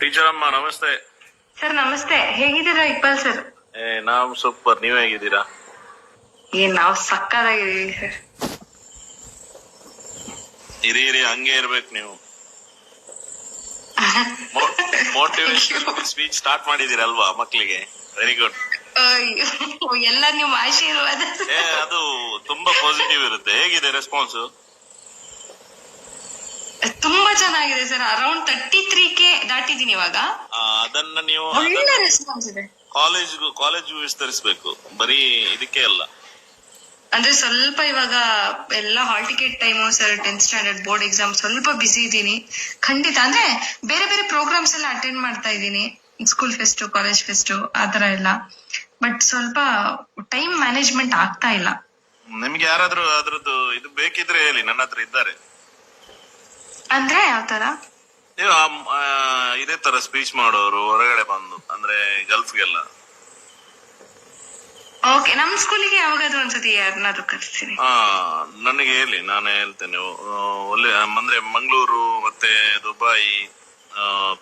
Teacher ಅಮ್ಮ ನಮಸ್ತೆ. Sir ನಮಸ್ತೆ, ಹೇಗಿದ್ದೀರಾ ಇಕ್ಬಾಲ್ ಸರ್? ನಾವು ಸೂಪರ್, ನೀವ್ ಹೇಗಿದ್ದೀರಾ? ನಾವು ಸಕ್ಕದಾಗಿದ್ದೀವಿ ಸರ್. ಇರಿ ಹಂಗೆ ಇರ್ಬೇಕು ನೀವು. ಮೋಟಿವೇಶನ್ ಸ್ಪೀಚ್ ಸ್ಟಾರ್ಟ್ ಮಾಡಿದೀರಲ್ವಾ ಮಕ್ಳಿಗೆ? Very good. ಎಲ್ಲ ನಿಮ್ಮ ಆಶೀರ್ವಾದ. ಅದು ತುಂಬಾ ಪಾಸಿಟಿವ್ ಇರುತ್ತೆ. ಹೇಗಿದೆ ರೆಸ್ಪಾನ್ಸ್? ತುಂಬಾ ಚೆನ್ನಾಗಿದೆ ಸರ್. ಅರೌಂಡ್ 33K ದಾಟಿದೀನಿ ಇವಾಗ. ಅದನ್ನ ನೀವು ಒಳ್ಳೆ ರೆಸ್ಪಾನ್ಸ್ ಇದೆ. ಕಾಲೇಜ್ಗೂ ವಿಸ್ತರಿಸಬೇಕು, ಬರೀ ಇದಕ್ಕೆ ಅಲ್ಲ. ಅಂದ್ರೆ ಸ್ವಲ್ಪ ಇವಾಗ ಎಲ್ಲ hall ticket time sir, 10th standard board exam, ಸ್ವಲ್ಪ ಬಿಸಿ ಇದ್ದೀನಿ ಖಂಡಿತ. ಅಂದ್ರೆ ಬೇರೆ ಬೇರೆ ಪ್ರೋಗ್ರಾಮ್ಸ್ ಎಲ್ಲ ಅಟೆಂಡ್ ಮಾಡ್ತಾ ಇದ್ದೀನಿ, ಸ್ಕೂಲ್ ಫೆಸ್ಟ್, ಕಾಲೇಜ್ ಫೆಸ್ಟ್ ಆತರ ಎಲ್ಲ. ಬಟ್ ಸ್ವಲ್ಪ ಟೈಮ್ ಮ್ಯಾನೇಜ್ಮೆಂಟ್ ಆಗ್ತಾ ಇಲ್ಲ. ನಿಮ್ಗೆ ಯಾರಾದ್ರೂ ಅದ್ರದ್ದು ಇದು ಬೇಕಿದ್ರೆ ಹೇಳಿ, ನನ್ನ ಹತ್ರ ಇದ್ದಾರೆ. ಅಂದ್ರೆ ಯಾವ ತರ? ನೀವು ಇದೇ ತರ ಸ್ಪೀಚ್ ಮಾಡೋರು ಹೊರಗಡೆ ಬಂದು, ಅಂದ್ರೆ ಗಲ್ಫ್ಗೆಲ್ಲ. ಓಕೆ, ನಮ್ ಸ್ಕೂಲಿಗೆ ಯಾವಾಗಾದ್ರೂ ಒಂದ್ಸತಿ ಯಾರನ್ನಾದ್ರೂ ಕರ್ಸ್ತೀನಿ. ನನಗೆ ಹೇಳಿ, ನಾನು ಹೇಳ್ತೇನೆ. ಒಳ್ಳೆ ಅಂದ್ರೆ ಮಂಗಳೂರು ಮತ್ತೆ ದುಬೈ,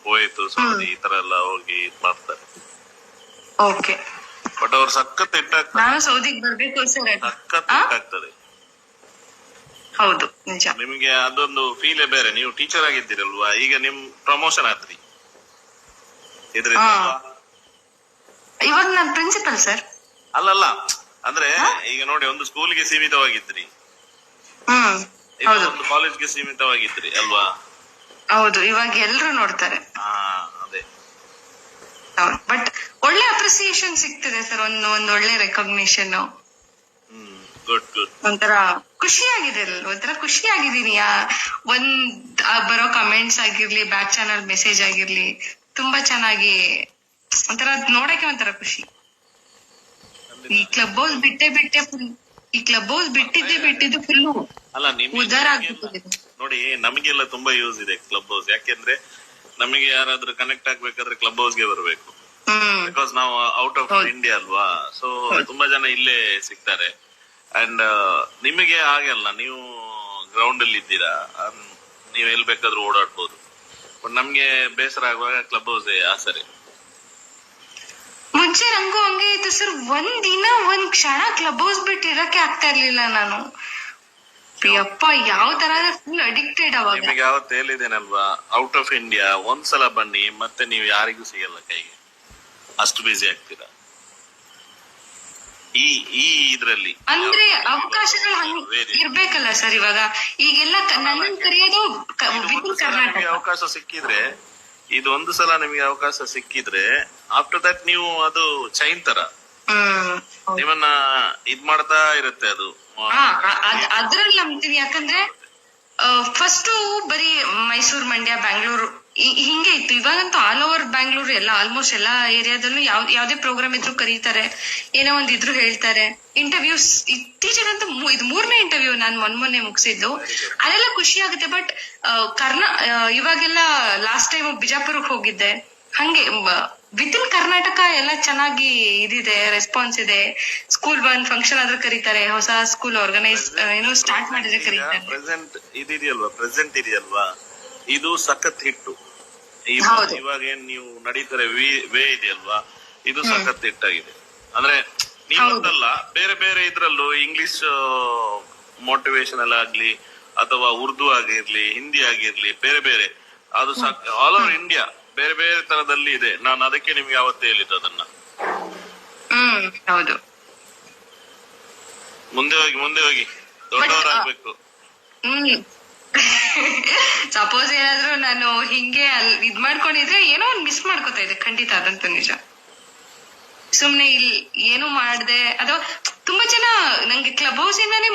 ಕುವೈತ್, ಸೌದಿ ಈ ತರ ಎಲ್ಲ ಹೋಗಿ ಮಾಡ್ತಾರೆ. ಓಕೆ, ಬಟ್ ಅವ್ರು ಸಖತ್ ಇಟ್ಟಾಗ್ತದೆ. ನಾನು ಸೌದಿಗೆ ಬರ್ಬೇಕು ಸರ್. ಸಖತ್ ಇಟ್ಟಾಗ್ತದೆ. ಹೌದು, ನಿಜ. ನಿಮ್ಗೆ ಅದೊಂದು ಫೀಲೇ ಬೇರೆ. ನೀವು ಟೀಚರ್ ಆಗಿದ್ದೀರಲ್ವಾ, ಈಗ ನಿಮ್ ಪ್ರಮೋಷನ್ ಆದ್ರಿ ಇದ್ರಿಂದ. ಇವಾಗ ನಾನು ಪ್ರಿನ್ಸಿಪಲ್ ಸರ್. ಅಲ್ಲಲ್ಲ, ಅಂದ್ರೆ ಈಗ ನೋಡಿ, ಒಂದು ಸ್ಕೂಲ್ಗೆ ಸೀಮಿತವಾಗಿದ್ರಿ, ಒಂದು ಕಾಲೇಜ್ಗೆ ಸೀಮಿತವಾಗಿದ್ರಿ ಅಲ್ವಾ? ಹೌದು, ಇವಾಗ ಎಲ್ರು ನೋಡ್ತಾರೆ. ಅದೇ. ಬಟ್ ಒಳ್ಳೆ ಅಪ್ರಿಸಿಯೇಷನ್ ಸಿಗ್ತದೆ ಸರ್, ಒಂದ್ ಒಳ್ಳೆ ರೆಕಗ್ನಿಷನ್. Good good. ಒಂಥರ ಖುಷಿಯಾಗಿದೆ, ಒಂಥರ ಖುಷಿಯಾಗಿದ್ದೀನಿ. ಬರೋ ಕಮೆಂಟ್ಸ್ ಆಗಿರ್ಲಿ, ಬ್ಯಾಕ್ ಚಾನಲ್ ಮೆಸೇಜ್ ಆಗಿರ್ಲಿ, ತುಂಬಾ ಚೆನ್ನಾಗಿ ಒಂಥರ ನೋಡಕ್ಕೆ ಒಂಥರ ಖುಷಿ. ಈ ಕ್ಲಬ್ ಹೌಸ್ ಬಿಟ್ಟಿದ್ದು ಫುಲ್ಲು ಅಲ್ಲ, ಉದಾರ ಆಗ್ಬಿಟ್ಟಿದೆ ನೋಡಿ. ನಮಗೆಲ್ಲ ತುಂಬಾ ಯೂಸ್ ಇದೆ ಕ್ಲಬ್ ಹೌಸ್. ಯಾಕೆಂದ್ರೆ ನಮಗೆ ಯಾರಾದ್ರೂ ಕನೆಕ್ಟ್ ಆಗ್ಬೇಕಾದ್ರೆ ಕ್ಲಬ್ ಹೌಸ್ಗೆ ಬರ್ಬೇಕು. ಬಿಕಾಸ್ ನಾವು ಔಟ್ ಆಫ್ ಇಂಡಿಯಾ ಅಲ್ವಾ, ಸೊ ತುಂಬಾ ಜನ ಇಲ್ಲೇ ಸಿಗ್ತಾರೆ. ಅಂಡ್ ನಿಮಗೆ ಹಾಗೆಲ್ಲ, ನೀವು ಗ್ರೌಂಡ್ ಅಲ್ಲಿ ಇದ್ದೀರಾ, ನೀವ್ ಎಲ್ ಬೇಕಾದ್ರೂ ಓಡಾಡ್ಬೋದು. ಬಟ್ ನಮ್ಗೆ ಬೇಸರ ಆಗುವಾಗ ಕ್ಲಬ್ ಹೌಸ್ ಆಸರೆ. ಮುಂಚೆ ನಂಗೂ ಹಂಗೆ ಇತ್ತು ಸರ್. ಒಂದ್ ಕ್ಷಣ ಕ್ಲಬ್ ಹೌಸ್ ಬಿಟ್ಟು ಇರಕ್ಕೆ ಆಗ್ತಾ ಇರ್ಲಿಲ್ಲ ನಾನು. ಯಪ್ಪ, ಯಾವ ತರ ಫುಲ್ ಅಡಿಕ್ಟೆಡ್. ಅವಾಗ ನಿಮಗೆ ಯಾವತ್ತು ಹೇಳಿದೇನಲ್ವಾ, ಔಟ್ ಆಫ್ ಇಂಡಿಯಾ ಒಂದ್ಸಲ ಬನ್ನಿ, ಮತ್ತೆ ನೀವು ಯಾರಿಗೂ ಸಿಗಲ್ಲ ಕೈಗೆ, ಅಷ್ಟು ಬಿಸಿ ಆಗ್ತೀರಾ ಈ ಇದ್ರಲ್ಲಿ. ಅಂದ್ರೆ ಅವಕಾಶಗಳು ಇರ್ಬೇಕಲ್ಲ ಸರ್. ಇವಾಗ ಈಗೆಲ್ಲ ನನ್ನ ಕರೆಯೋದು ಕರ್ನಾಟಕ. ಅವಕಾಶ ಸಿಕ್ಕಿದ್ರೆ, ಇದು ಒಂದು ಸಲ ನಿಮಗೆ ಅವಕಾಶ ಸಿಕ್ಕಿದ್ರೆ, ಆಫ್ಟರ್ ದಟ್ ನೀವು ಅದು ಚೈನ್ ತರ ನಿಮ್ಮನ್ನ ಇದ್ ಮಾಡ್ತಾ ಇರುತ್ತೆ ಅದು. ಅದ್ರಲ್ಲಿ ನಂಬ್ತೀನಿ. ಯಾಕಂದ್ರೆ ಫಸ್ಟ್ ಬರೀ ಮೈಸೂರು, ಮಂಡ್ಯ, ಬ್ಯಾಂಗ್ಳೂರು ಹಿಂಗೆ ಇತ್ತು. ಇವಾಗಂತೂ ಆಲ್ ಓವರ್ ಬ್ಯಾಂಗ್ಳೂರ್ ಎಲ್ಲ, ಆಲ್ಮೋಸ್ಟ್ ಎಲ್ಲಾ ಏರಿಯಾದಲ್ಲೂ ಯಾವ್ದೇ ಪ್ರೋಗ್ರಾಮ್ ಇದ್ರು ಕರೀತಾರೆ, ಏನೋ ಒಂದ್ ಇದ್ರು ಹೇಳ್ತಾರೆ. ಇಂಟರ್ವ್ಯೂಸ್ ಇತ್ತೀಚೆಗಂತೂ ಇದು 3ನೇ ಇಂಟರ್ವ್ಯೂ ನಾನು ಮೊನ್ನೆ ಮುಗಿಸಿದ್ದು. ಅದೆಲ್ಲ ಖುಷಿ ಆಗುತ್ತೆ. ಬಟ್ ಇವಾಗೆಲ್ಲ ಲಾಸ್ಟ್ ಟೈಮ್ ಬಿಜಾಪುರಕ್ಕೆ ಹೋಗಿದ್ದೆ. ಹಂಗೆ ವಿತ್ ಇನ್ ಕರ್ನಾಟಕ ಎಲ್ಲ ಚೆನ್ನಾಗಿ ಇದಿದೆ, ರೆಸ್ಪಾನ್ಸ್ ಇದೆ. ಸ್ಕೂಲ್ ಬಂದ್ ಫಂಕ್ಷನ್ ಆದ್ರೂ ಕರೀತಾರೆ, ಹೊಸ ಸ್ಕೂಲ್ ಆರ್ಗನೈಸ್ ಏನೋ ಸ್ಟಾರ್ಟ್ ಮಾಡಿದ್ರೆ ಕರೀತಾರೆ. ಪ್ರೆಸೆಂಟ್ ಇದೆಯಲ್ವಾ, ಇದು ಸಖತ್ ಹಿಟ್ಟು. ಇವಾಗ ಏನ್ ನೀವು ನಡೀತಾರೆ ವೇ ಇದೆಯಲ್ವಾ, ಇದು ಸಖತ್ ಹಿಟ್ಟಾಗಿದೆ. ಅಂದ್ರೆ ನೀವಂತಲ್ಲ, ಬೇರೆ ಬೇರೆ ಇದ್ರಲ್ಲೂ ಇಂಗ್ಲಿಷ್ ಮೋಟಿವೇಶನಲ್ ಆಗ್ಲಿ, ಅಥವಾ ಉರ್ದು ಆಗಿರ್ಲಿ, ಹಿಂದಿ ಆಗಿರ್ಲಿ, ಬೇರೆ ಬೇರೆ ಅದು ಆಲ್ ಓವರ್ ಇಂಡಿಯಾ ಬೇರೆ ಬೇರೆ ತರದಲ್ಲಿ ಇದೆ. ನಾನು ಅದಕ್ಕೆ ನಿಮ್ಗೆ ಯಾವತ್ತೇ ಹೇಳಿದ್ದು ಅದನ್ನ. ಹೌದು, ಮುಂದೆ ಹೋಗಿ ದೊಡ್ಡವರಾಗ್ಬೇಕು. ಸಪೋಸ್ ಏನಾದ್ರು ನಾನು ಹಿಂಗೆ ಇದ್ ಮಾಡ್ಕೊಂಡಿದ್ರೆ ಏನೋ ಒಂದ್ ಮಿಸ್ ಮಾಡ್ಕೊತಾ ಇದ್ದೆ, ಖಂಡಿತ. ಅದಂತೂ ನಿಜ. ಸುಮ್ನೆ ಇಲ್ಲಿ ಏನು ಮಾಡ್ದೆ, ಅಥವಾ ತುಂಬಾ ಜನ ನಂಗೆ ಕ್ಲಬ್ ಹೌಸ್ ಇಂದಾನೇ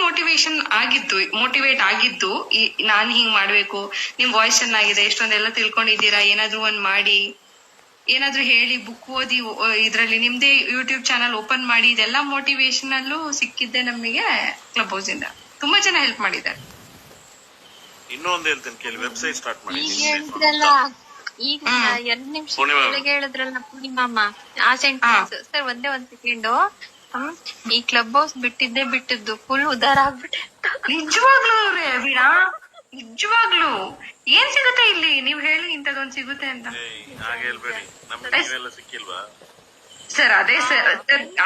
ಮೋಟಿವೇಟ್ ಆಗಿದ್ದು, ನಾನ್ ಹಿಂಗ್ ಮಾಡ್ಬೇಕು, ನಿಮ್ ವಾಯ್ಸ್ ಚೆನ್ನಾಗಿದೆ, ಎಷ್ಟೊಂದೆಲ್ಲ ತಿಳ್ಕೊಂಡಿದ್ದೀರಾ, ಏನಾದ್ರು ಒಂದ್ ಮಾಡಿ, ಏನಾದ್ರು ಹೇಳಿ, ಬುಕ್ ಓದಿ, ಇದ್ರಲ್ಲಿ ನಿಮ್ದೇ ಯೂಟ್ಯೂಬ್ ಚಾನಲ್ ಓಪನ್ ಮಾಡಿ, ಇದೆಲ್ಲ ಮೋಟಿವೇಶನ್ ಅಲ್ಲೂ ಸಿಕ್ಕಿದ್ದೆ ನಮಗೆ ಕ್ಲಬ್ ಹೌಸ್ ಇಂದ. ತುಂಬಾ ಜನ ಹೆಲ್ಪ್ ಮಾಡಿದ್ದಾರೆ. ಇನ್ನೊಂದು ಹೇಳ್ತೇನೆ ಕೇಳಿ, ವೆಬ್ಸೈಟ್ ಸ್ಟಾರ್ಟ್ ಮಾಡಿ. ಈಗ 2 ನಿಮಿಷ ಕೆಳಗೆ ಹೇಳಿದ್ರಲ್ಲ ಪೂರ್ಣಿಮಮ್ಮ, ಆ ಸೆಂಟೆನ್ಸ್ ಸರ್ ಒಂದೇ ಒಂದ್ ಸೆಕೆಂಡು. ಈ ಕ್ಲಬ್ ಹೌಸ್ ಬಿಟ್ಟಿದ್ದು ಫುಲ್ ಉದಾರ ಆಗ್ಬಿಟ್ಟೆ. ನಿಜವಾಗ್ಲೂ ವೀಣಾ, ನಿಜವಾಗ್ಲು ಏನ್ ಸಿಗುತ್ತೆ ಇಲ್ಲಿ? ನೀವ್ ಹೇಳಿ ಇಂಥದೊಂದ್ ಸಿಗುತ್ತೆ ಅಂತ. ಹಾಗೆ ಹೇಳ್ಬೇಡಿ, ನಮ್ಗೆ ನೀವೆಲ್ಲ ಸಿಕ್ಕಿಲ್ವಾ ಸರ್? ಅದೇ ಸರ್,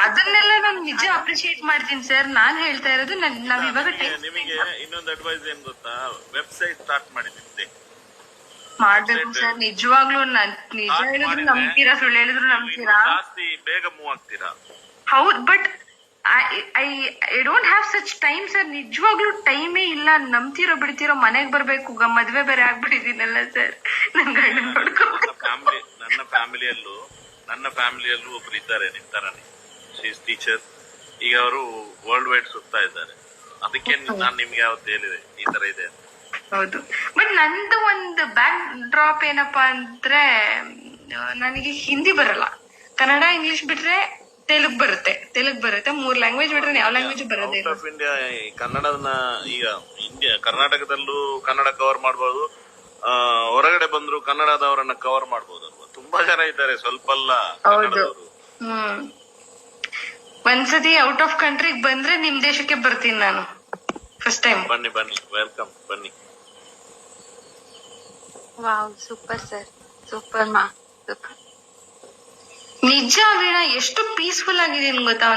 ಅದನ್ನೆಲ್ಲ ನಾನು ನಿಜ ಅಪ್ರಿಶಿಯೇಟ್ ಮಾಡ್ತೀನಿ ಸರ್. ನಾನ್ ಹೇಳ್ತಾ ಇರೋದು ನಾವ್ ಇವಾಗ ನಿಮಗೆ ಇನ್ನೊಂದು ಅಡ್ವೈಸ್ ಏನ್ ಗೊತ್ತಾ, ವೆಬ್ಸೈಟ್ ಸ್ಟಾರ್ಟ್ ಮಾಡಿ ನಿಮ್ದೆ ಮಾಡ್ಬೇಕು ಸರ್. ನಿಜವಾಗ್ಲು ನಿಜ ಹೇಳಿದ್ರು ನಂಬ್ತೀರಾ, ಸುಳ್ಳು ಹೇಳಿದ್ರು ನಂಬ್ತೀರಾ? ಜಾಸ್ತಿ ಬೇಗ ಮೂವ್ ಆಗ್ತೀರಾ. ಹೌದ್, but I don't have such time sir. ನಿಜವಾಗ್ಲೂ ಟೈಮೇ ಇಲ್ಲ. ನಂಬ್ತಿರೋ ಬಿಡ್ತಿರೋ, ಮನೆಗ್ ಬರ್ಬೇಕು, ಮದ್ವೆ ಬೇರೆ ಆಗ್ಬಿಟ್ಟಿದೀನಲ್ಲ ಸರ್. ನನ್ ಗಂಡ ನೋಡ್ಕೊ. ನನ್ನ ಫ್ಯಾಮಿಲಿಯಲ್ಲೂ ಒಬ್ರು ಇದ್ದಾರೆ ನಿಮ್ ತರಾನೇ, ಶೀಸ್ ಟೀಚರ್. ಈಗ ಅವರು ವರ್ಲ್ಡ್ ವೈಡ್ ಸುತ್ತಾ ಇದ್ದಾರೆ. ಅದಕ್ಕೆ ನಾನ್ ನಿಮ್ಗೆ ಯಾವತ್ತು ಹೇಳಿದೆ ಈ ತರ ಇದೆ ಅಂತ. ಹೌದು, ಬಟ್ ನಂದು ಒಂದು ಬ್ಯಾಕ್ ಡ್ರಾಪ್ ಏನಪ್ಪಾ ಅಂದ್ರೆ, ನನಗೆ ಹಿಂದಿ ಬರಲ್ಲ. ಕನ್ನಡ, ಇಂಗ್ಲಿಷ್ ಬಿಟ್ರೆ ತೆಲುಗು ಬರುತ್ತೆ. 3 ಲ್ಯಾಂಗ್ವೇಜ್ ಬಿಟ್ರೆ ಯಾವ ಲ್ಯಾಂಗ್ವೇಜ್ ಬರೋದೇ ಇಲ್ಲ. ಔಟ್ ಆಫ್ ಇಂಡಿಯಾ ಕನ್ನಡನ ಈಗ ಕರ್ನಾಟಕದಲ್ಲೂ ಕನ್ನಡ ಕವರ್ ಮಾಡಬಹುದು, ಹೊರಗಡೆ ಬಂದ್ರು ಕನ್ನಡದವರನ್ನ ಕವರ್ ಮಾಡಬಹುದಲ್ವಾ? ತುಂಬಾ ಜನ ಇದ್ದಾರೆ, ಸ್ವಲ್ಪ ಅಲ್ಲ. ಹೌದು. ಒಂದ್ಸತಿ ಔಟ್ ಆಫ್ ಕಂಟ್ರಿಗೆ ಬಂದ್ರೆ ನಿಮ್ ದೇಶಕ್ಕೆ ಬರ್ತೀನಿ ನಾನು ಫಸ್ಟ್ ಟೈಮ್. ಬನ್ನಿ ವೆಲ್ಕಮ್, ಬನ್ನಿ. ವಾವ್, ಸೂಪರ್ ಸರ್, ಸೂಪರ್ ಮಾ, ಸೂಪರ್. ನಿಜ ವೀಣಾ, ಎಷ್ಟು ಪೀಸ್ಫುಲ್ ಆಗಿದೀನಿ ಗೊತ್ತಾ?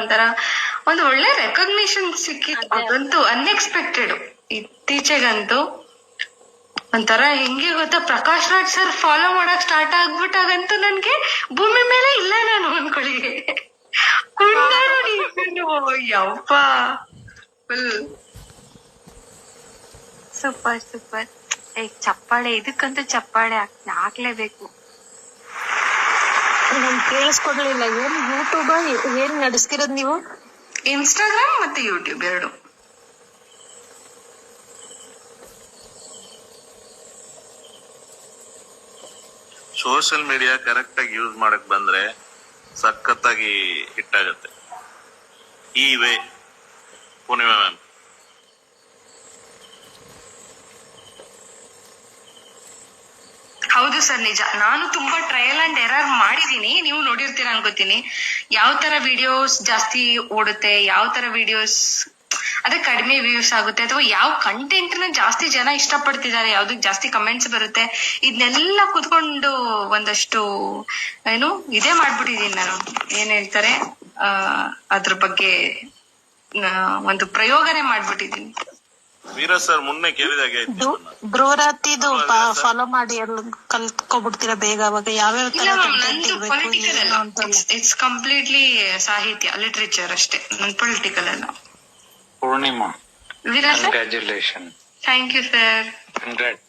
ಒಂದು ಒಳ್ಳೆ ರೆಕಗ್ನಿಷನ್ ಸಿಕ್ಕಿತ್ತು, ಅದಂತೂ ಅನ್ಎಕ್ಸ್ಪೆಕ್ಟೆಡ್. ಇತ್ತೀಚೆಗಂತೂ ಒಂಥರ ಹೆಂಗೆ ಗೊತ್ತಾ, ಪ್ರಕಾಶ್ ರಾಜ್ ಸರ್ ಫಾಲೋ ಮಾಡಕ್ ಸ್ಟಾರ್ಟ್ ಆಗ್ಬಿಟ್ಟಾಗಂತೂ ನನ್ಗೆ ಭೂಮಿ ಮೇಲೆ ಇಲ್ಲ ನಾನು ಅನ್ಕೊಳ್ಳಿ. ಯಪ್ಪ, ಫುಲ್ ಸೂಪರ್ ಸೂಪರ್. ಚಪ್ಪಾಳೆ, ಇದಕ್ಕಂತೂ ಚಪ್ಪಾಳೆ ಹಾಕ್ಲೇಬೇಕು. ನನ್ ಕೇಳಿಸ್ಕೊಡ್ಲಿಲ್ಲ. ಏನ್ ಯೂಟ್ಯೂಬ್ ಏನ್ ನಡೆಸ್ತಿರೋದ್ ನೀವು? ಇನ್ಸ್ಟಾಗ್ರಾಮ್ ಮತ್ತೆ ಯೂಟ್ಯೂಬ್ ಎರಡು. ಸೋಷಿಯಲ್ ಮೀಡಿಯಾ ಕರೆಕ್ಟ್ ಆಗಿ ಯೂಸ್ ಮಾಡಕ್ ಬಂದ್ರೆ ಸಖತ್ತಾಗಿ ಹಿಟ್ ಆಗುತ್ತೆ. ಈ ವೇ ಪೂರ್ಣಿಮಾ ಮ್ಯಾಮ್. ಹೌದು ಸರ್, ನಿಜ. ನಾನು ತುಂಬಾ ಟ್ರಯಲ್ ಅಂಡ್ ಎರರ್ ಮಾಡಿದೀನಿ. ನೀವು ನೋಡಿರ್ತೀರ ಅನ್ಕೋತೀನಿ. ಯಾವ ತರ ವಿಡಿಯೋಸ್ ಜಾಸ್ತಿ ಓಡುತ್ತೆ, ಯಾವ ತರ ವಿಡಿಯೋಸ್ ಅದೇ ಕಡಿಮೆ ವ್ಯೂಸ್ ಆಗುತ್ತೆ, ಅಥವಾ ಯಾವ ಕಂಟೆಂಟ್ ನ ಜಾಸ್ತಿ ಜನ ಇಷ್ಟಪಡ್ತಿದ್ದಾರೆ, ಯಾವ್ದಕ್ ಜಾಸ್ತಿ ಕಮೆಂಟ್ಸ್ ಬರುತ್ತೆ, ಇದನ್ನೆಲ್ಲ ಕುತ್ಕೊಂಡು ಒಂದಷ್ಟು ಇದೇ ಮಾಡ್ಬಿಟ್ಟಿದೀನಿ ನಾನು. ಏನ್ ಹೇಳ್ತಾರೆ, ಅದ್ರ ಬಗ್ಗೆ ಒಂದು ಪ್ರಯೋಗನೇ ಮಾಡ್ಬಿಟ್ಟಿದೀನಿ. ವೀರ ಸರ್ ಮುನ್ನೆ ಕೇಳಿದಾಗೆ ಬ್ರೋರಾತಿದು ಫಾಲೋ ಮಾಡಿ ಎಲ್ಲ ಕಲ್ತ್ಕೊಬಿಡ್ತೀರಾ ಬೇಗ. ಅವಾಗ ಯಾವ್ಯಾವ ತರ ಪೊಲಿಟಿಕಲ್ ಅಲ್ಲ, ಇಟ್ಸ್ ಕಂಪ್ಲೀಟ್ಲಿ ಸಾಹಿತ್ಯ, ಲಿಟ್ರೇಚರ್ ಅಷ್ಟೇ. ನನ್ ಪೊಲಿಟಿಕಲ್ ಅಲ್ಲ. Purnima, Veera sir, congratulation. Thank you sir. Congrat.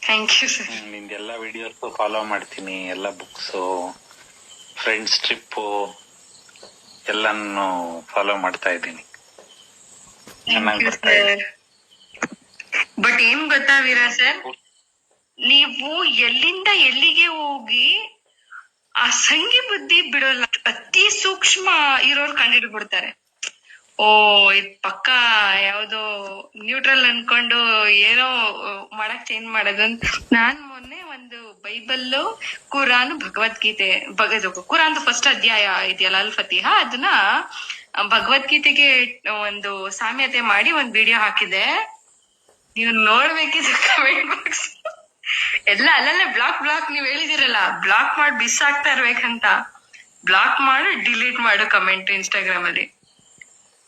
Thank you sir. ನಿಂದೆಲ್ಲ ವಿಡಿಯೋಸ್ ಫಾಲೋ ಮಾಡ್ತೀನಿ, ಎಲ್ಲ ಬುಕ್ಸ್, ಫ್ರೆಂಡ್ಸ್ ಟ್ರಿಪ್ ಎಲ್ಲಾನು ಫಾಲೋ ಮಾಡ್ತಾ ಇದ್ದೀನಿ. ಚೆನ್ನಾಗಿ ಬರ್ತಾ ಇದೆ. ಬಟ್ ಏನ್ ಗೊತ್ತಾ ವೀರ ಸರ್, ನೀವು ಎಲ್ಲಿಂದ ಎಲ್ಲಿಗೆ ಹೋಗಿ ಆ ಸಂಗಿ ಬುದ್ಧಿ ಬಿಡೋಲ್ಲ. ಅತಿ ಸೂಕ್ಷ್ಮ ಇರೋರು ಕಂಡಿಡ್ಬಿಡ್ತಾರೆ. ಇದ್ ಪಕ್ಕ ಯಾವ್ದೋ ನ್ಯೂಟ್ರಲ್ ಅನ್ಕೊಂಡು ಏನೋ ಮಾಡಕ್ ಚೇಂಜ್ ಮಾಡೋದಂತ. ನಾನ್ ಮೊನ್ನೆ ಒಂದು ಬೈಬಲ್, ಕುರಾನ್, ಭಗವದ್ಗೀತೆ, ಕುರಾನ್ದು ಫಸ್ಟ್ ಅಧ್ಯಾಯ ಇದೆಯಲ್ಲ, ಅಲ್ ಫತಿಹಾ, ಅದನ್ನ ಭಗವದ್ಗೀತೆಗೆ ಒಂದು ಸಾಮ್ಯತೆ ಮಾಡಿ ಒಂದ್ ವಿಡಿಯೋ ಹಾಕಿದೆ. ನೀವು ನೋಡ್ಬೇಕಿದ್ರೆ ಕಮೆಂಟ್ ಬಾಕ್ಸ್ ಎಲ್ಲ ಅಲ್ಲಲ್ಲೇ ಬ್ಲಾಕ್ ನೀವ್ ಹೇಳಿದಿರಲ್ಲ, ಬ್ಲಾಕ್ ಮಾಡಿ ಬಿಸಾಕ್ತಾ ಇರ್ಬೇಕಂತ. ಬ್ಲಾಕ್ ಮಾಡು, ಡಿಲೀಟ್ ಮಾಡು ಕಮೆಂಟ್ ಇನ್ಸ್ಟಾಗ್ರಾಮ್ ಅಲ್ಲಿ.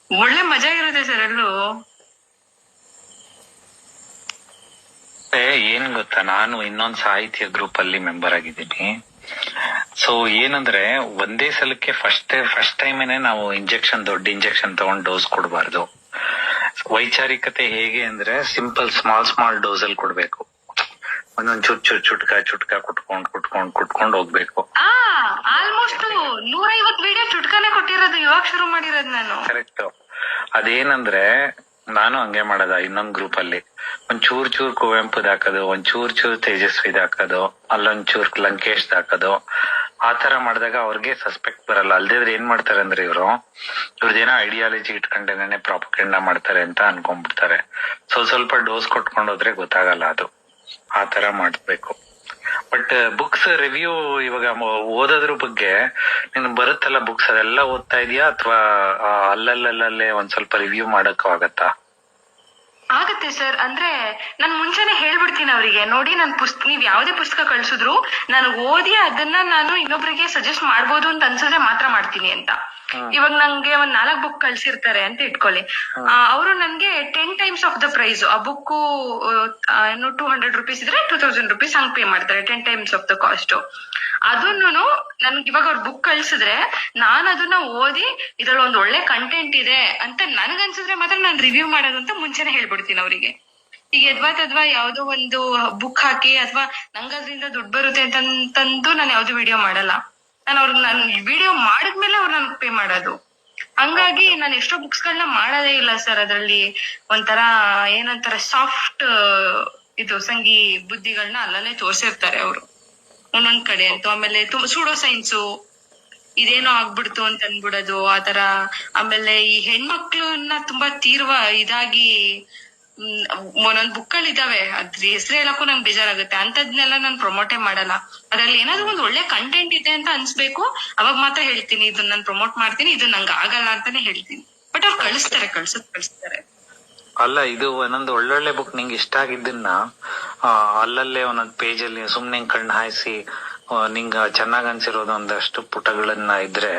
ಒಳ್ಳೆ ಮಜಾ ಇರುತ್ತೆ ಸರ್ ಎಲ್ಲೂ. ಏನ್ ಗೊತ್ತಾ, ನಾನು ಇನ್ನೊಂದ್ ಸಾಹಿತ್ಯ ಗ್ರೂಪ್ ಅಲ್ಲಿ ಮೆಂಬರ್ ಆಗಿದ್ದೀನಿ. ಸೊ ಏನಂದ್ರೆ, ಒಂದೇ ಸಲಕ್ಕೆ ಫಸ್ಟ್ ಟೈಮೇನೆ ನಾವು ದೊಡ್ಡ ಇಂಜೆಕ್ಷನ್ ತಗೊಂಡ್ ಡೋಸ್ ಕೊಡಬಾರ್ದು. ವೈಚಾರಿಕತೆ ಹೇಗೆ ಅಂದ್ರೆ, ಸಿಂಪಲ್ ಸ್ಮಾಲ್ ಡೋಸ್ ಅಲ್ಲಿ ಕೊಡ್ಬೇಕು. ಒಂದೊಂದ್ ಚುಟ್ಕ ಕುಟ್ಕೊಂಡ್ ಹೋಗ್ಬೇಕು. ಆಲ್ಮೋಸ್ಟ್ 150 ವಿಡಿಯೋ ಚುಟ್ಕಾನೆ ಕೊಟ್ಟಿರೋದು, ಇವಾಗ ಶುರು ಮಾಡಿರೋದು ನಾನು. ಕರೆಕ್ಟ್. ಅದೇನಂದ್ರೆ, ನಾನು ಹಂಗೆ ಮಾಡದ ಇನ್ನೊಂದ್ ಗ್ರೂಪ್ ಅಲ್ಲಿ ಒಂಚೂರ್ ಕುವೆಂಪುದ್ ಹಾಕೋದು, ಒಂಚೂರ್ ತೇಜಸ್ವಿದ್ ಹಾಕೋದು, ಅಲ್ಲೊಂಚೂರ್ ಲಂಕೇಶ್ ಹಾಕೋದು. ಆತರ ಮಾಡಿದಾಗ ಅವ್ರಿಗೆ ಸಸ್ಪೆಕ್ಟ್ ಬರಲ್ಲ. ಅಲ್ದಿದ್ರೆ ಏನ್ ಮಾಡ್ತಾರೆ ಅಂದ್ರೆ, ಇವ್ರದ್ದೇನೋ ಐಡಿಯಾಲಜಿ ಇಟ್ಕೊಂಡೇನೆ ಪ್ರಾಪಗಂಡ ಮಾಡ್ತಾರೆ ಅಂತ ಅನ್ಕೊಂಡ್ಬಿಡ್ತಾರೆ. ಸ್ವಲ್ಪ ಡೋಸ್ ಕೊಟ್ಕೊಂಡೋದ್ರೆ ಗೊತ್ತಾಗಲ್ಲ ಅದು. ಆತರ ಮಾಡ್ಬೇಕು. ಬಟ್ ಬುಕ್ಸ್ ರಿವ್ಯೂ ಇವಾಗ ಓದೋದ್ರ ಬಗ್ಗೆ ನಿನ್ ಬರುತ್ತಲ್ಲ ಬುಕ್ಸ್, ಅದೆಲ್ಲ ಓದ್ತಾ ಇದೀಯಾ ಅಥವಾ ಅಲ್ಲಲ್ಲೇ ಒಂದ್ ಸ್ವಲ್ಪ ರಿವ್ಯೂ ಮಾಡಕ್ಕೂ ಆಗತ್ತಾ? ಆಗತ್ತೆ ಆಗುತ್ತೆ ಸರ್. ಅಂದ್ರೆ ನಾನ್ ಮುಂಚೆನೆ ಹೇಳ್ಬಿಡ್ತೀನಿ ಅವರಿಗೆ, ನೋಡಿ ನನ್ ನೀವ್ ಯಾವ್ದೇ ಪುಸ್ತಕ ಕಳ್ಸಿದ್ರು ನಾನು ಓದಿ ಅದನ್ನ ನಾನು ಇನ್ನೊಬ್ರಿಗೆ ಸಜೆಸ್ಟ್ ಮಾಡ್ಬೋದು ಅಂತ ಅನ್ಸಿದ್ರೆ ಮಾತ್ರ ಮಾಡ್ತೀನಿ ಅಂತ. ಇವಾಗ ನಂಗೆ ಒಂದ್ 4 ಬುಕ್ ಕಳ್ಸಿರ್ತಾರೆ ಅಂತ ಇಟ್ಕೊಳ್ಳಿ, ಅವರು ನನ್ಗೆ 10 times ಆಫ್ ದ ಪ್ರೈಸ್, ಆ ಬುಕ್ ಏನು 200 rupees ಇದ್ರೆ 2000 rupees ಹಂಗ್ ಪೇ ಮಾಡ್ತಾರೆ, 10 times ಆಫ್ ದ ಕಾಸ್ಟ್. ಅದನ್ನು ನನ್ಗೆ ಇವಾಗ ಅವ್ರ ಬುಕ್ ಕಳ್ಸಿದ್ರೆ ನಾನು ಅದನ್ನ ಓದಿ ಇದ್ರಲ್ಲಿ ಒಂದ್ ಒಳ್ಳೆ ಕಂಟೆಂಟ್ ಇದೆ ಅಂತ ನನ್ಗನ್ಸಿದ್ರೆ ಮಾತ್ರ ನಾನು ರಿವ್ಯೂ ಮಾಡೋದು ಅಂತ ಮುಂಚೆನೆ ಹೇಳ್ಬಿಡ್ತೀನಿ ಅವರಿಗೆ. ಈಗ ಯದ್ವಾ ಯಾವ್ದೋ ಒಂದು ಬುಕ್ ಹಾಕಿ ಅಥವಾ ನಂಗದ್ರಿಂದ ದುಡ್ಡು ಬರುತ್ತೆ ಅಂತಂದು ನಾನು ಯಾವ್ದು ವಿಡಿಯೋ ಮಾಡಲ್ಲ. ನಾನು ವಿಡಿಯೋ ಮಾಡಿದ್ಮೇಲೆ ಅವ್ರು ನನ್ಗೆ ಪೇ ಮಾಡೋದು. ಹಂಗಾಗಿ ನಾನು ಎಷ್ಟೋ ಬುಕ್ಸ್ ಗಳನ್ನ ಮಾಡೋದೇ ಇಲ್ಲ ಸರ್. ಅದ್ರಲ್ಲಿ ಒಂಥರ ಏನಂತಾರೆ ಸಾಫ್ಟ್ ಇದು ಸಂಗಿ ಬುದ್ಧಿಗಳನ್ನ ಅಲ್ಲಲ್ಲೇ ತೋರ್ಸಿರ್ತಾರೆ ಅವರು ಒಂದೊಂದ್ ಕಡೆ ಅಂತ. ಆಮೇಲೆ ಸೂಡೋ ಸೈನ್ಸು ಇದೇನೋ ಆಗ್ಬಿಡ್ತು ಅಂತ ಅನ್ಬಿಡೋದು ಆತರ. ಆಮೇಲೆ ಈ ಹೆಣ್ಮಕ್ಳನ್ನ ತುಂಬಾ ಇದಾಗಿ ಒಂದೊಂದ್ ಬುಕ್ಗಳಿದಾವೆ, ಅದ್ರ ಹೆಸರು ಹೇಳಕ್ಕೂ ನಂಗೆ ಬೇಜಾರಾಗುತ್ತೆ. ಅಂತದ್ನೆಲ್ಲ ನಾನು ಪ್ರಮೋಟೇ ಮಾಡಲ್ಲ. ಅದ್ರಲ್ಲಿ ಏನಾದ್ರು ಒಂದ್ ಒಳ್ಳೆ ಕಂಟೆಂಟ್ ಇದೆ ಅಂತ ಅನ್ಸ್ಬೇಕು, ಅವಾಗ ಮಾತ್ರ ಹೇಳ್ತೀನಿ ಇದನ್ನ ನಾನು ಪ್ರಮೋಟ್ ಮಾಡ್ತೀನಿ, ಇದು ನಂಗೆ ಆಗಲ್ಲ ಅಂತಾನೆ ಹೇಳ್ತೀನಿ. ಬಟ್ ಅವ್ರು ಕಳಿಸ್ತಾರೆ. ಅಲ್ಲ, ಇದು ಒಂದೊಂದು ಒಳ್ಳೊಳ್ಳೆ ಬುಕ್ ನಿಂಗೆ ಇಷ್ಟ ಆಗಿದ್ದನ್ನ ಅಲ್ಲಲ್ಲೇ ಒಂದೊಂದ್ ಪೇಜ್ ಅಲ್ಲಿ ಸುಮ್ನೆ ಕಣ್ಣು ಹಾಯಿಸಿ ನಿಂಗ ಚೆನ್ನಾಗ್ ಅನ್ಸಿರೋದು ಒಂದಷ್ಟು ಪುಟಗಳನ್ನ ಇದ್ರೆ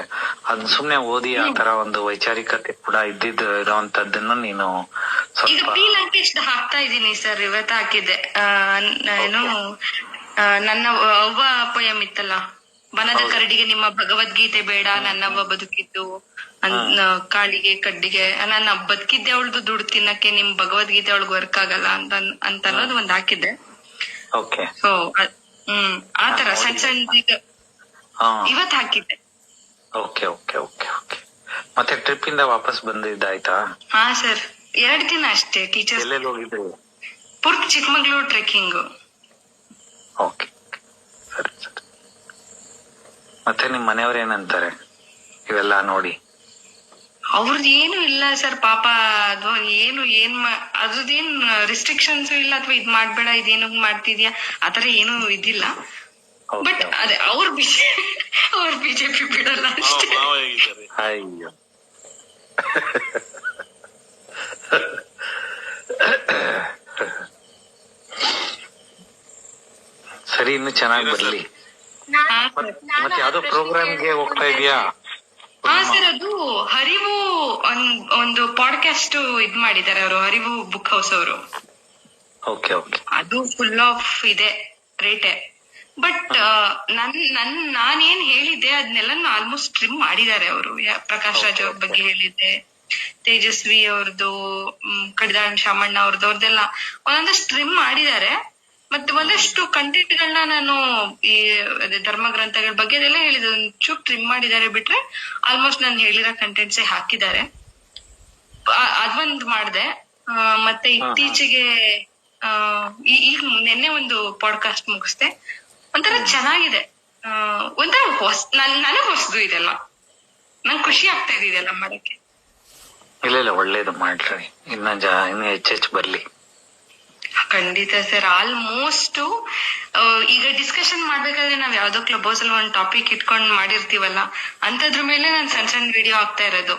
ಅದನ್ನ ಸುಮ್ನೆ ಓದಿ ಆ ತರ ಒಂದು ವೈಚಾರಿಕತೆ ಕೂಡ ಇರೋಂತದ್ದನ್ನು ನೀನು ಈಗ ಪಿ ಲಂಕೇಶ್ ಹಾಕ್ತಾ ಇದೀನಿ ಸರ್. ಇವತ್ತು ಹಾಕಿದ್ದೆ ಏನು ನನ್ನ ಅವ್ವ ಪೊಯಮ್ ಇತ್ತಲ್ಲ, ಬನದ ಕರಡಿಗೆ ನಿಮ್ಮ ಭಗವದ್ಗೀತೆ ಬೇಡ, ನನ್ನವ್ವ ಬದುಕಿದ್ದು ಕಾಳಿಗೆ ಕಡ್ಡಿಗೆ, ನನ್ನ ಬದುಕಿದ್ದೆ ಅವಳದು ದುಡ್ಡು ತಿನ್ನಕ್ಕೆ, ನಿಮ್ ಭಗವದ್ಗೀತೆ ಅವಳಿಗೆ ವರ್ಕ್ ಆಗಲ್ಲ ಅಂತ ಅನ್ನೋದು ಒಂದ್ ಹಾಕಿದ್ದೆ. ಸೊ ಆತರ ಸಣ್ಣ ಇವತ್ ಹಾಕಿದ್ದೆ. ಮತ್ತೆ ಟ್ರಿಪ್ ಇಂದ ವಾಪಸ್ ಬಂದಿದ್ದಾಯ್ತಾ? ಹಾ ಸರ್, 2 ದಿನ ಅಷ್ಟೇ. ಟೀಚರ್ಸ್ ಎಲ್ಲೆಲ್ಲಿ ಹೋಗಿದ್ರಿ? ಚಿಕ್ಕಮಂಗ್ಳೂರ್ ಟ್ರೆಕ್ಕಿಂಗ್. ಓಕೆ, ಸರಿ ಸರಿ. ಮತ್ತೆ ನಿಮ್ ಮನೆಯವ್ರ ಏನಂತಾರೆ ಇವೆಲ್ಲ ನೋಡಿ? ಅವ್ರದ್ದು ಏನು ಇಲ್ಲ ಸರ್ ಪಾಪ. ಅದು ಅದ್ರದ್ದೇನ್ ರೆಸ್ಟ್ರಿಕ್ಷನ್ಸ್ ಇಲ್ಲ, ಅಥವಾ ಇದ್ ಮಾಡ್ಬೇಡ ಇದೇನು ಮಾಡ್ತಿದ್ಯಾ ಆತರ ಏನು ಇದಿಲ್ಲ. ಬಟ್ ಅದೇ ಅವ್ರ ಬಿಜೆಪಿ ಬಿಡಲ್ಲ ಅಷ್ಟೇ. ಅಯ್ಯೋ ಸರಿ, ಇನ್ನು ಚೆನ್ನಾಗಿ ಬರ್ಲಿ. ಮತ್ತೆ ಯಾವ್ದೋ ಪ್ರೋಗ್ರಾಮ್ಗೆ ಹೋಗ್ತಾ ಇದೀಯಾ? ಹಾ ಸರ್, ಅದು ಹರಿವು ಒಂದು ಪಾಡ್ಕಾಸ್ಟ್ ಇದ್ ಮಾಡಿದ್ದಾರೆ ಅವರು, ಹರಿವು ಬುಕ್ ಹೌಸ್ ಅವರು. ಅದು ಫುಲ್ ಆಫ್ ಇದೆ ರೇಟೆ. ಬಟ್ ನಾನೇನ್ ಹೇಳಿದ್ದೆ ಅದನ್ನೆಲ್ಲ ಆಲ್ಮೋಸ್ಟ್ ಟ್ರಿಮ್ ಮಾಡಿದ್ದಾರೆ ಅವರು. ಪ್ರಕಾಶ್ ರಾಜ್ ಅವ್ರ ಬಗ್ಗೆ ಹೇಳಿದ್ದೆ, ತೇಜಸ್ವಿ ಅವ್ರದ್ದು, ಕಡಿದಾಳ್ ಶಾಮಣ್ಣ ಅವ್ರದ್ದೆಲ್ಲ ಒಂದೊಂದಷ್ಟು ಟ್ರಿಮ್ ಮಾಡಿದ್ದಾರೆ. ಮತ್ತೆ ಒಂದಷ್ಟು ಕಂಟೆಂಟ್ ಗಳನ್ನ ನಾನು ಈ ಧರ್ಮ ಗ್ರಂಥಗಳ ಬಗ್ಗೆ ಅದೆಲ್ಲ ಹೇಳಿದೆ, ಒಂಚೂರು ಟ್ರಿಮ್ ಮಾಡಿದ್ದಾರೆ. ಬಿಟ್ರೆ ಆಲ್ಮೋಸ್ಟ್ ನಾನು ಹೇಳಿರೋ ಕಂಟೆಂಟ್ಸೇ ಹಾಕಿದ್ದಾರೆ. ಅದೊಂದ್ ಮಾಡ್ದೆ. ಮತ್ತೆ ಇತ್ತೀಚೆಗೆ ಈಗ ನಿನ್ನೆ ಒಂದು ಪಾಡ್ಕಾಸ್ಟ್ ಮುಗಿಸ್ದೆ. ಒಂಥರ ಚೆನ್ನಾಗಿದೆ, ಒಂಥರ ನನಗ್ ಹೊಸದು ಇದೆಲ್ಲ. ನಂಗೆ ಖುಷಿ ಆಗ್ತಾ ಇದೆ ಇದೆಲ್ಲ ಮಾಡಕ್ಕೆ. ಇಲ್ಲ ಒಳ್ಳೇದು ಮಾಡ್ರಿ, ಇನ್ನು ಹೆಚ್ಚೆಚ್ಚು ಬರ್ಲಿ. ಖಂಡಿತ ಸರ್. ಆಲ್ಮೋಸ್ಟ್ ಈಗ ಡಿಸ್ಕಷನ್ ಮಾಡ್ಬೇಕಾದ್ರೆ ನಾವ್ ಯಾವ್ದೋ ಕ್ಲಬ್ ಹೌಸ್ ಅಲ್ಲಿ ಒಂದ್ ಟಾಪಿಕ್ ಇಟ್ಕೊಂಡ್ ಮಾಡಿರ್ತೀವಲ್ಲ, ಅಂತದ್ರ ಮೇಲೆ ನಾನ್ ಸಣ್ಣ ವಿಡಿಯೋ ಆಗ್ತಾ ಇರೋದು.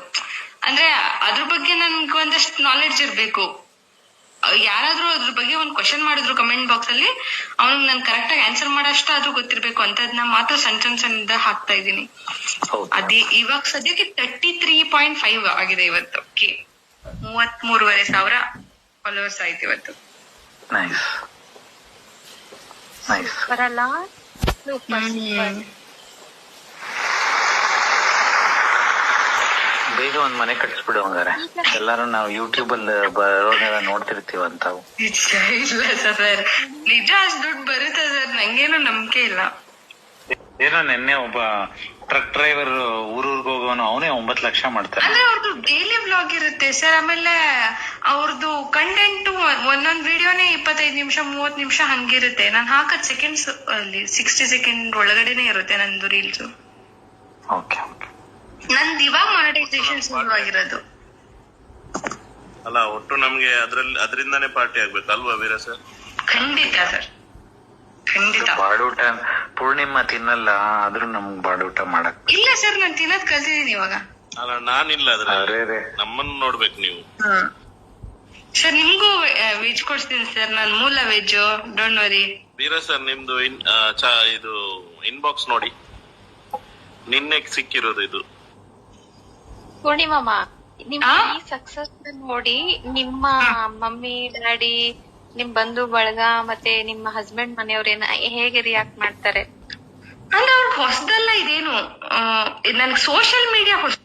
ಅಂದ್ರೆ ಅದ್ರ ಬಗ್ಗೆ ನನ್ಗೆ ಒಂದಷ್ಟು ನಾಲೆಡ್ಜ್ ಇರ್ಬೇಕು. ಯಾರಾದ್ರೂ ಅದ್ರ ಬಗ್ಗೆ ಒಂದ್ ಕ್ವಶನ್ ಮಾಡಿದ್ರು ಕಮೆಂಟ್ ಬಾಕ್ಸ್ ಅಲ್ಲಿ, ಅವ್ನಿಗೆ ನಾನು ಕರೆಕ್ಟ್ ಆಗಿ ಆನ್ಸರ್ ಮಾಡೋಷ್ಟು ಆದ್ರೂ ಗೊತ್ತಿರ್ಬೇಕು ಅಂತದ್ನ ಮಾತ್ರ ಸಣ್ಣ ಹಾಕ್ತಾ ಇದೀನಿ. ಅದೇ ಇವಾಗ ಸದ್ಯಕ್ಕೆ 33.5 ಆಗಿದೆ ಇವತ್ತು. 33,500 ಫಾಲೋವರ್ಸ್ ಆಯ್ತು ಇವತ್ತು. ಬರಲ್ಲ ಬೇಗ ಒಂದ್ ಮನೆ ಕಟ್ಸ್ಬಿಡು ಹಂಗಾರೆ. ಎಲ್ಲಾರು ನಾವು ಯೂಟ್ಯೂಬ್ ಅಲ್ಲಿ ಬರೋದೆಲ್ಲ ನೋಡ್ತಿರ್ತೀವ ಅಂತ. ಇಲ್ಲ ಸರ್, ನಿಜ ಅಷ್ಟು ದುಡ್ಡು ಬರುತ್ತೆ ಸರ್, ನಂಗೇನು ನಂಬಿಕೆ ಇಲ್ಲ. ಏನೋ ನಿನ್ನೆ ಒಬ್ಬ ಟ್ರಕ್ ಡ್ರೈವರ್ ಊರಿಗೆ ಹೋಗೋನು, ಅವನೇ 9 ಲಕ್ಷ ಮಾಡ್ತಾರೆ. ಅಂದ್ರೆ ಅವ್ರದ್ದು ಡೈಲಿ ವ್ಲಾಗ್ ಇರುತ್ತೆ ಸರ್. ಆಮೇಲೆ ಅವ್ರದ್ದು ಕಂಟೆಂಟ್ ಒಂದೊಂದ್ ವಿಡಿಯೋನೇ 25 ನಿಮಿಷ 30 ನಿಮಿಷ ಹಂಗಿರುತ್ತೆ. ನಾನ್ ಹಾಕದ್ ಸೆಕೆಂಡ್ಸ್ ಅಲ್ಲಿ 60 ಸೆಕೆಂಡ್ ಒಳಗಡೆನೆ ಇರುತ್ತೆ ನಂದು ರೀಲ್ಸ್. ನಂದು ಇವಾಗ ಮಾನಿಟೈಸೇಷನ್ ಶುರುವಾಗಿರೋದು. ಅಲ್ಲ, ಒಟ್ಟು ನಮ್ಗೆ ಅದರಿಂದಾನೇ ಪಾರ್ಟಿ ಆಗ್ಬೇಕು ಅಲ್ವಾ ವೀರ ಸರ್? ಖಂಡಿತ ಸರ್, ಖಂಡಿತ. ಬಾಡೂಟ ಪೂರ್ಣಿಮಾ ತಿನ್ನಲ್ಲ, ಆದ್ರೂ ನಮ್ಗ್ ಬಾಡೂಟ ಮಾಡಕ್ ಇಲ್ಲ ಸರ್, ನಾನ್ ತಿನ್ನೋದ್ ಕಲ್ತಿದೀನಿ ಇವಾಗ. ಅಲ್ಲ, ನಾನಿಲ್ಲ ಅದ್ರಲ್ಲಿ. ನಮ್ಮನ್ನ ನೋಡ್ಬೇಕು ನೀವು. ಸರ್ ನಿಮ್ಗೂ ವೆಜ್ ಕೊಡ್ತೀನಿ ಸರ್, ನಾನು ಮೂಲ veg, don't worry. Veera sir ನಿಮ್ದು ಇದು ಇನ್ಬಾಕ್ಸ್ ನೋಡಿ, ನಿನ್ನೆ ಸಿಕ್ಕಿರೋದು ಇದು. ಪೂರ್ಣಿಮಮ್ಮ, ನಿಮ್ಮ ಈ ಸಕ್ಸಸ್ ನೋಡಿ ನಿಮ್ಮ ಮಮ್ಮಿ ಡ್ಯಾಡಿ, ನಿಮ್ ಬಂಧು ಬಳಗ ಮತ್ತೆ ನಿಮ್ಮ ಹಸ್ಬೆಂಡ್ ಮನೆಯವ್ರೇನ ಹೇಗೆ ರಿಯಾಕ್ಟ್ ಮಾಡ್ತಾರೆ? ಅಂದ್ರೆ ಅವ್ರಿಗೆ ಹೊಸದಲ್ಲ ಇದೇನು, ನನ್ಗೆ ಸೋಷಿಯಲ್ ಮೀಡಿಯಾ ಹೊಸ